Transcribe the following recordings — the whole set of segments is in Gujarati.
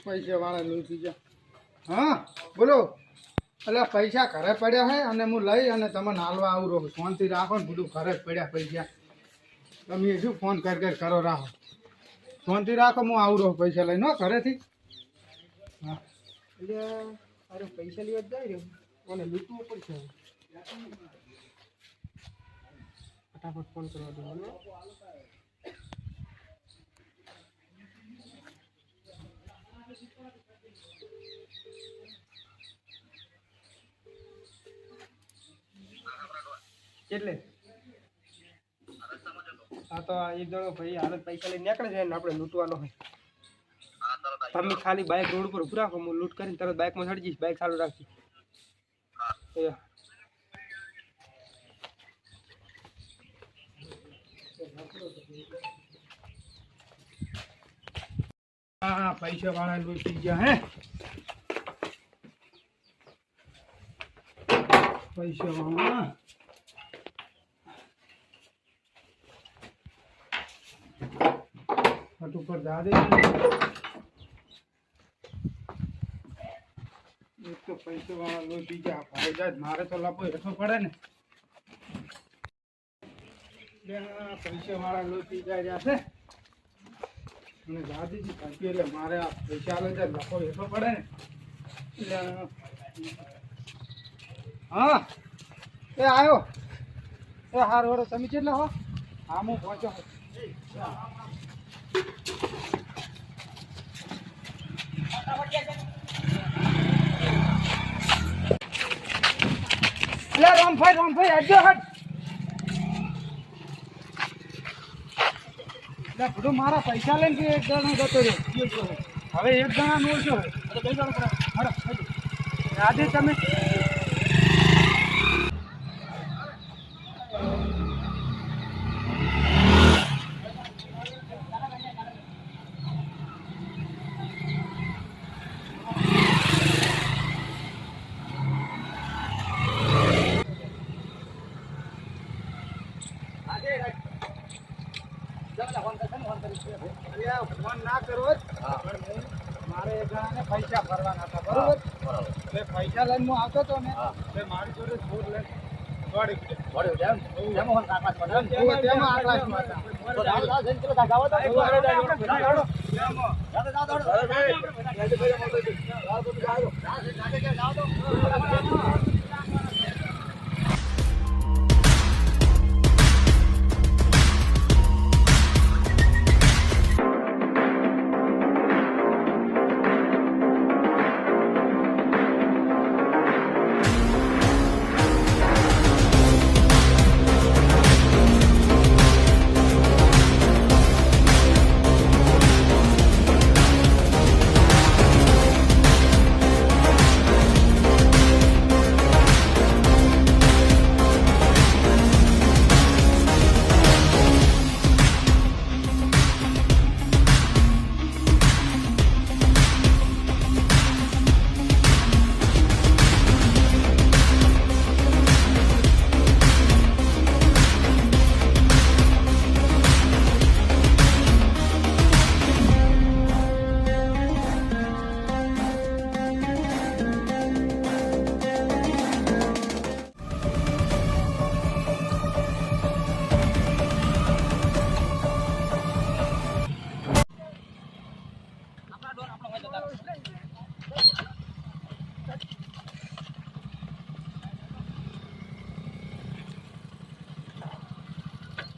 પૈસા વાળા લૂંટી ગયા. હા બોલો. એટલે પૈસા ઘરે પડ્યા છે અને હું લઈ અને તમને હાલવા આવું રહું. શાંતિ રાખો ને બધું ઘરે જ પડ્યા પૈસા. તમે શું ફોન કરો રાખો. શાંતિ રાખો, હું આવું રહું પૈસા લઈને ઘરેથી. હા એટલે અરે પૈસા લેવા જાય રહ્યો અને લૂંટવું પડશે. ફટાફટ ફોન કરવા દો મને. એટલે હા તો એક જણો ભાઈ હાલત પૈસા લઈને નીકળે છે ને આપણે લૂંટવાનો હોય. તમે ખાલી બાઇક રોડ ઉપર ઉભું રાખો, હું લૂંટ કરીને તરત બાઇકમાં ચડી જઈશ. બાઇક ચાલુ રાખી. હા પૈસા વાળા લૂંટી ગયા હે. પૈસા વાળા હટ ઉપર જા દે. એક તો પૈસા વાળા લૂંટી ગયા. ભાઈ જાય મારે તો લપો હેઠો પડે ને. પૈસા વાળા લૂંટી ગયા છે અને દાદીજી કાપી એટલે મારે આ પૈસા લઈ જાય લખો હેઠો પડે ને. એટલે હા એ આવ્યો. એ હાર વડો તમે કેટલા હો? હા હું પહોંચ્યો. એટલે રામભાઈ આજ્યો હટ. એટલે બધું મારા પૈસા લઈને કે એક જણો જતો રહ્યો. હવે એક જણા નો છો આજે તમે ફોન ના કરો. મારે એક જણાને પૈસા ભરવાના હતા બરોબર. એ પૈસા લઈને હું આવતો હતો ને મારી જોડે છોડ લઈને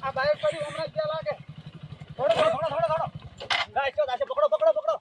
આ બાઈક પડ્યું હમણાં ક્યાં લાગે. થોડો પકડો.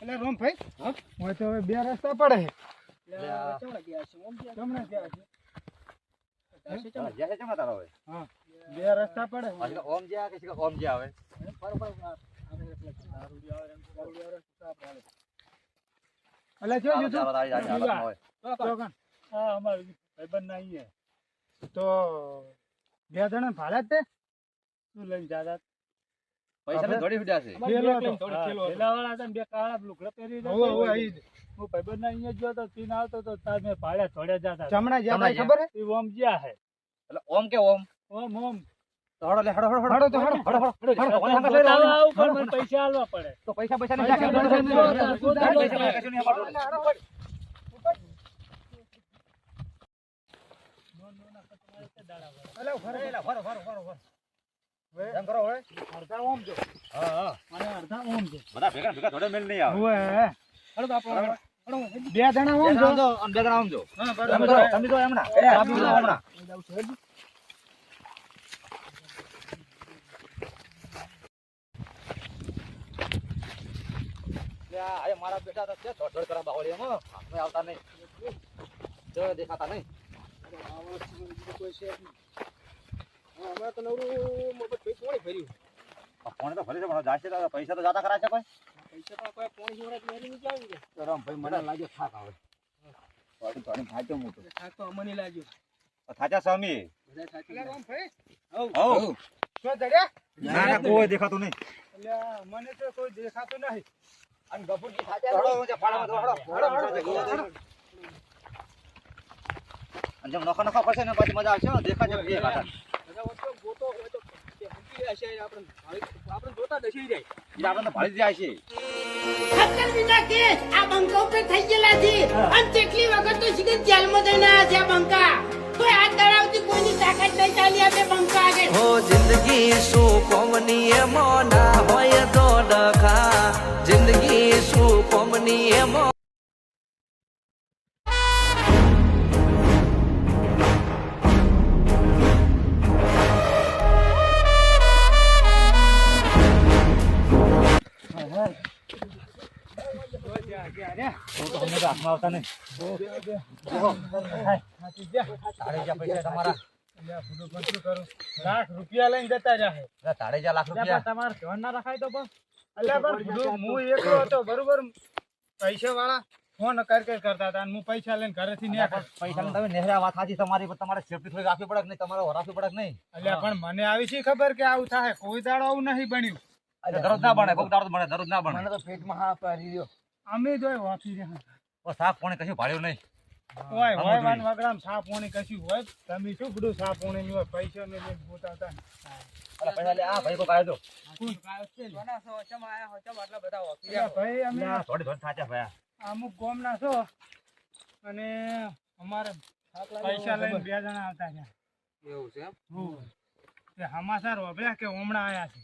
એટલે રોમભાઈ હા? હોય તો હવે બે રસ્તા પડે છે. ચમડા ગયા છે ઓમ ગયા તમને ક્યાં છે? જ્યાં છે ચમા તારો હવે હા બે રસ્તા પડે છે. પાછી ઓમ જ્યાં કે ઓમ જ્યાં આવે એટલે જો જીતું? હોય હા અમારું ભાઈબંધ ના અહીંયા તો બે જણા ભાડા જ તે શું લઈને જાતા પૈસા ને થોડી ફૂટ્યા છે થેલો હતો. થેલાવાળા હતા ને બે કાળા લુગડા પહેરી હોવે, હોવે, અહીં જ. હું ભાઈબંધના અહીંયા જ ગયો તો પીને આવતો તો તાર મેં ભાડે થોડે જતા ચમડા જ્યાં ચમડા ખબર હે? એ ઓમ જ્યાં હે એટલે ઓમ કે ઓમ ઓમ ઓમ તો હડો લે હડો હડો હડો તો હડો. હડો હડો હડો ઓમ હંગા લઈ લો. બતાવવા આવું પણ મને પૈસા આલવા પડે તો પૈસા પૈસા નહીં પૈસા ક્યાં પૈસા નહીં. કશું નહીં અમારું. અલે ઉભા રહો. ફરો ફરો ફરો ફરો હવે એમ કરો હવે અડધા ઓમ જો હા હા અને અડધા ઓમ જો. બધા ભેગા ભેગા થોડે મેલ નહીં આવે હોવે. હળો તો આપણે બે જણા ઓમ બે જો. જણા આમ જો અને બે જણા આમ જો હા, તમે બરાબર. જો તમે જો હમણાં આપી દો હમણાં અરે મારા બેટા તો છે થોડ કરા બાવળી એમ હાથમાં આવતા નહીં જો દેખાતા નહીં અમારે તો નવરું મફત પૈસા કોણે ભર્યું ફોન તો ફરી છે પણ જાશે તો પૈસા તો જાતા ખરા છે કોઈ પૈસા પણ કોઈ પોણી જોડે મેરી નહીં જાવી કે રામ ભાઈ મને લાગ્યો થાક આવે થોડી થાક્યો હું તો થાક તો અમને લાગ્યો થાચા સ્વામી બધા થાકી અલે રોમભાઈ, હવ હવ શું જડ્યા? ના ના કોઈ દેખાતું નહીં અલ્યા, મને તો કોઈ દેખાતું નહીં. અને ગફુરજી થાચા હડો જે ફાળામાં હડો હડો અને જેમ નખો નખો પડશે ને પછી મજા આવશે હો, દેખાશે બે કાઢા બધા વસ્તુ ગોતો હોય તો તે હંકી હશે આપણે જોતા દશી જાય એ આપણને ભાળી જાય છે અક્કલ વિના કે આ બંકા ઉપર થઈ ગયેલા છે અને તેટલી વખત તો સીધે જેલમાં જઈને આવ્યા છે આ બંકા કોઈ હાથ દડાવતી કોઈની તાકાત નહીં ચાલી આ બે બંકા આગળ હો જિંદગી શું કોમની એમાં ના હોય તો ડખા જિંદગી શું કોમની એમાં તો તમને તો હાથમાં આવતા નહીં તાળે જા પૈસા તમારા અલ્યા, ભૂલું ભૂલું કરું. લાખ રૂપિયા લઈને જતા રહ્યા છે. તાળે જા લાખ રૂપિયા તમારે ધ્યાન ના રખાય તો પણ અલ્યા, પણ ભૂલું હું એકલો હતો બરોબર. પૈસા વાળા ફોન કરતા હતા અને હું પૈસા લઈને ઘરેથી નીકળ્યો. પૈસા તમે નેહરા વાત સાચી તમારી પણ તમારે સેફટી થોડી રાખવી પડે કે નહીં તમારે રાખવી પડે કે નહીં અલ્યા, પણ મને આવી શી ખબર કે આવું થાય? કોઈ દાડો આવું નહીં બન્યું. દરરોજ ના બને કોક દાડો બને દરરોજ ના બને તો પેટમાં હા પાડી રહ્યો અમે જોઈ વાંચી રહ્યા. ઓ સાફ પાણી કશું ભાડ્યું નહીં હોય હોય વાન વગડામ સાપ પોણી કશું હોય. તમે શું બધું સાપ પોણી ની હોય? પૈસા ને લઈને ગોતા હતા ને. અલા પૈસા લે આ ભાઈ કો કાઢો સોના સો ચમ આયા હો ચમ આટલા બધા હોકી અલ્યા, ભાઈ અમે થોડી થોડી થાચા ભાઈ અમુક ગામના છો અને અમારે પૈસા લઈને બે જણા આવતા રહ્યા. એવું છે એમ હોવે. તે સમાચાર વાપર્યા કે હમણાં આયા છે.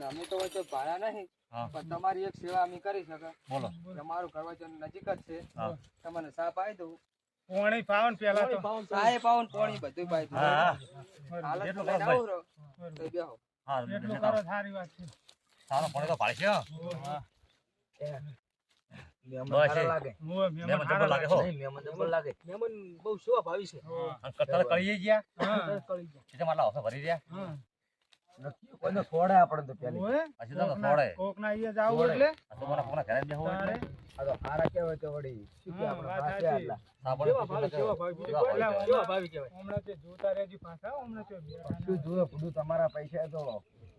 અમે તો હોય તો ભાડા નહીં હા. પણ તમારી એક સેવા અમે કરી શકે બોલો તમારું ઘર વચન નજીક જ છે હા. તમને સા પાઈ દઉં પોણી પાવન પેલા તો સાહેબ પાવન પોણી બધું પાઈ દઉં હા હાલત જેટલું લઈને કરો આવું રહો તો બેહો હા એટલું કરો સારી વાત છે. સારો પાણી તો ભાડશે હો. બસ એ. હોવે, મહેમાન મહેમાન હારા જબર લાગે હો મહેમાન બહુ સેવા ભાવી છે હોવે. અને કતર કરી ગયા હા, એટલે મારા ઓફર ભરી રહ્યા હા. કોઈને ખોડે આપણે તો પેલી હોવે. પછી તો કોકના- થોડે કોકના ઈએ જાવું એટલે આ તો મારા ફોન ઘરે જ બેહો તારે આ તો હારા કહેવાય તો વળી શું કે હા, આપણે વાત પાસે સાચી. આટલા સાબણ સેવા ભાવી સેવા ભાવી બીજું કોઈ ઓલા, નહીં. સેવા ભાવી કહેવાય હમણાં તે જોતા રહેજો પાછા. હમણાં તે બેઠા શું જુએ બધું તમારા પૈસા તો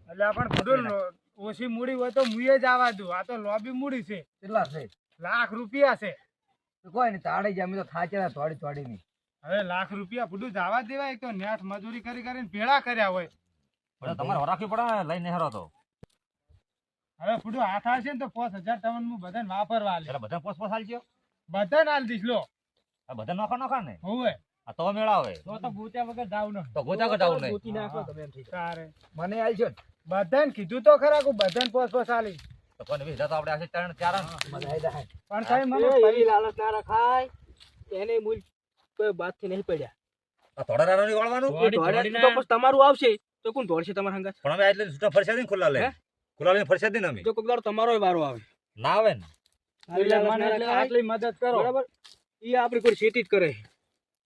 એટલે આ પણ બધું ઓછી મૂડી હોય તો મુએ જ આવવા દઉં. આ તો લોબી મૂડી છે. કેટલા છે લાખ રૂપિયા છે. તો કોઈ નહીં તાળી જાય અમે તો થાચેલા થોડી થોડી ની હવે લાખ રૂપિયા બધું જવા દેવાય. એક તો નેટ મજૂરી કરી કરીને ભેળા કર્યા હોય. પણ તમારે રાખવી પડે લઈને હેરો તો હવે બધું હાથ આવશે ને તો 5000 તમને હું બધાને વાપરવા આલે. એટલે બધા પોસ પોસ હાલજો બધાને આલ દઈશ લો. આ બધા નોખા નોખા ને હોવે. આ તો મેળાવે તો ભૂત્યા વગર જાવ ન. તો ગોચા કટાવું નહીં ગોતી નાખો તમે એમ થઈ જાય તારે મને આલજો ને બધાને કીધું તો ખરા કે બધાને 5 આલી. તો કોઈને વીસ તો આપણે આશે ત્રણ ચાર મને આઈ જાય પણ સાહેબ મને એવી લાલચ ના રખાય એને મૂલ કોઈ બાતથી નહીં પડ્યા થોડા રાનો નહીં વાળવાનું એ દોડે તો પછી તમારું આવશે તો કોણ દોડશે તમારા હંગાત પણ અમે એટલે છૂટા ફરશે નહીં ખુલ્લા લે હે? ખુલ્લા લઈને ફરશે નહીં અમે જો કોક દાડો તમારો વારો આવે ના આવે ને એટલે મને એટલે આટલી મદદ કરો. બરાબર ઈ આપણી કોઈ ખેતી જ કરે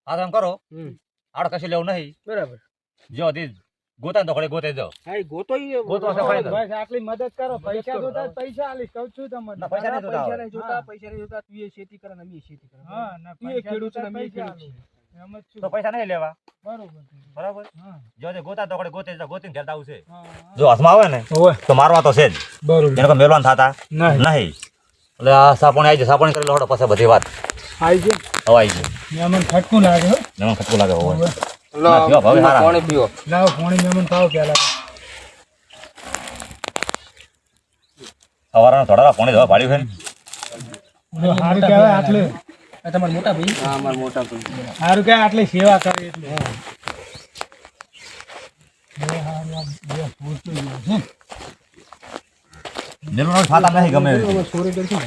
હા તો એમ કરો હમ આડો કશું લેવું નહીં બરાબર જો દી ગોતા તો ગોતે જાઓ હા ઈ ગોતો ઈ ગોતો છે ફાઇનલ. બસ આટલી મદદ કરો. પૈસા જોતા હોય તો પૈસા આલીશ કહું છું તમને. ના, પૈસા નહીં જોતા પૈસા હોય. નહીં જોતા પૈસા નહીં જોતા તું એ ખેતી કરે ને અમે ખેતી કરે હા ના તું એ પૈસા ખેડૂત જોતા ને અમે પૈસા ખેડૂત આલીશ. એમ જ છું. તો પૈસા નહીં લેવા બરોબર. બરાબર હા જો તે ગોતા તો ગોતે જાઓ ગોતીને ઘેર આવું છે હા જો હાથમાં આવે ને ઓય તો મારવા તો છે જ બરોબર. એને કોઈ મેલવાન થતા નહીં. નહીં એટલે આ સાપણ આવી જાય સાપણ કરી લો પછી બધી વાત આવી ગયો. હવે આવી જાય મહેમાન ખટકું લાગે હો. એમાં ખટકું લાગે હોય ઓય. ના, પીવો, ભાવે હારા. પાણી પીવો લાવો પાણી મહેમાન પાવ પેલા. સવારના થોડા પાણી ધોવા પાડ્યું છે ને સારું કહેવાય આટલે. આ તમારા મોટા ભાઈ હા અમારા મોટા ભાઈ સારું કહેવાય આટલી સેવા કરે એટલે. બે હારું આ બે પૂછતું ગયું છે. મેલવાનો થતા નહીં ગમે એવી રીતે. સોરી કરશું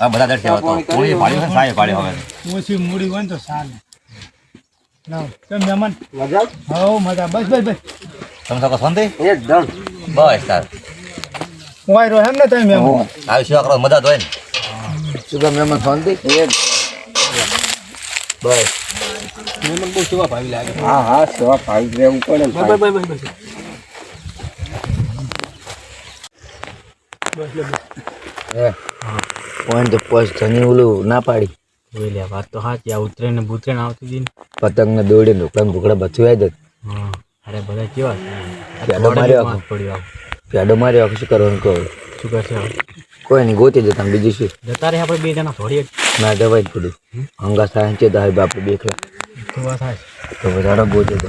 આ બધા દર સેવા તો પાણી પાડ્યું છે ને સાહેબ પાડ્યું હવે ઓછી મૂડી હોય ને તો ચાલે. ના કેમ મહેમાન? મજા હો મજા. બસ બસ બસ. તમે શકો શાંતિ એકદમ બસ તાર ઓય રહો એમ ને તમે મહેમાન. આવી સેવા કરો મદદ હોય ને શું કામ મહેમાન શાંતિ બસ મહેમાન બહુ સેવા ભાવી લાગે હા હા સેવા ભાવી રહેવું પડે બસ પોઈન્ટ તો પોસ્ટ ઘણી ઓલું ના પાડી ઓલે વાત તો સાચી. આ ઉતરે ને બુતરે ને આવતી હતી ને. પતંગ ને દોડી ઢોકળા ભૂકડા બધું આવી જત હા અરે બધા કેવા પેડો માર્યો આખો. પડ્યો આવો. પેડો માર્યો આખો. શું કરવાનું કહો શું કરશે હવે? કોઈ નહીં ગોતી જતા બીજું શું જતા રહે આપણે બે જણા થોડી ના જવાય જ બધું હંગા સાયન્સ છે તો હવે આપણે બેખલા તો વાત થાય. તો વધારે ગોતે તો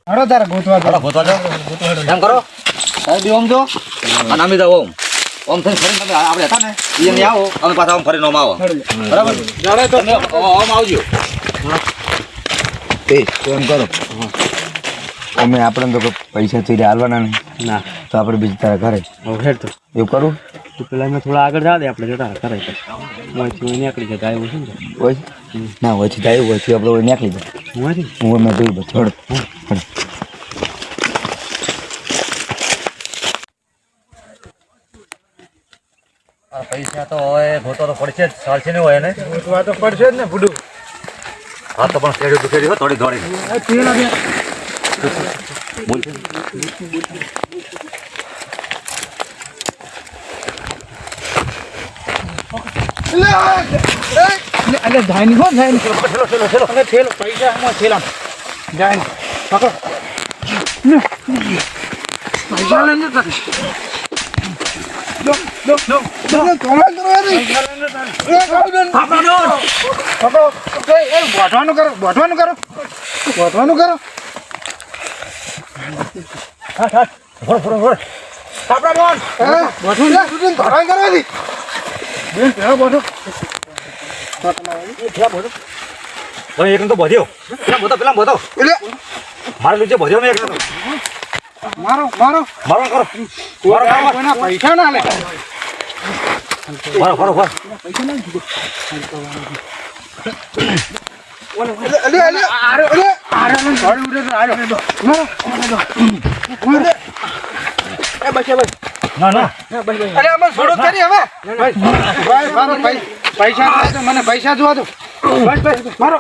હડો તારે ગોતવા હાલો, ગોતવા જાઓ. એમ કરો સાહેબ બી ઓમ જો અને અમે જાઓ ઓમ ઓમ થઈને ફરીને તમે આપણે હતા ને ઈ અહીં આવો અમે પાછા ઓમ ફરીને ઓમ આવો બરાબર તમે ઓમ આવજો એ તો એમ કરો અમે આપણે તો કોઈ પૈસા ચીરે હાલવાના નહીં ના તો આપણે બીજું તારા ઘરે હેડ તો એવું કરું તું પેલા મેં થોડા આગળ જા દે આપણે જતા કરે હું નીકળી જતા આવ્યું છે ને હોય ના હોયથી જાય હોયથી આપણે હોય નીકળી જાય હું હું મેં જોયું બધું હડો આ પૈસા તો હવે ગોતો તો પડશે જ ચાલશે નહીં હોય ને ગોતવા તો પડશે જ ને ભૂડું. હા તો પણ શેરી દુખેરી હો થોડી દોડી બોલ અરે ધાની હો ધાની. અરે થેલો પૈસા આમાં થેલા જાય ને પકડો. પૈસા લઈને જતા રહે. બોધવાનું કરો બોધવાનું કરો બોધવાનું કરો. ભાઈ એક તો બધ્યો પેલા બધો મારે લીધે બધ્યો મેં એક મારો મારો મારો કરો કોઈના પૈસા ના લે મારો મારો મારો ના ના અરે અમે છોડો કરી હવે ભાઈ મારો પૈસા જોવા દો મને પૈસા જોવા દો બસ બસ મારો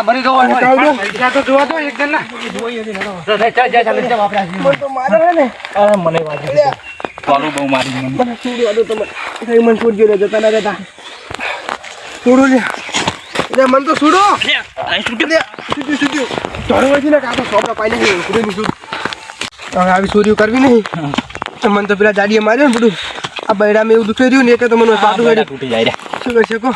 મરી જવો પૈસા તો જોવા દો એક જણ ના બહુ મારી છોડો લે મન તો છોડો આવી ચોરીઓ કરવી નહીં મને તો પેલા જાડીએ માર્યો ને બધું આ બૈરામાં એવું દુખે રહ્યું ને એટલે તો મને પાટું તૂટી જાય શું કરી શકો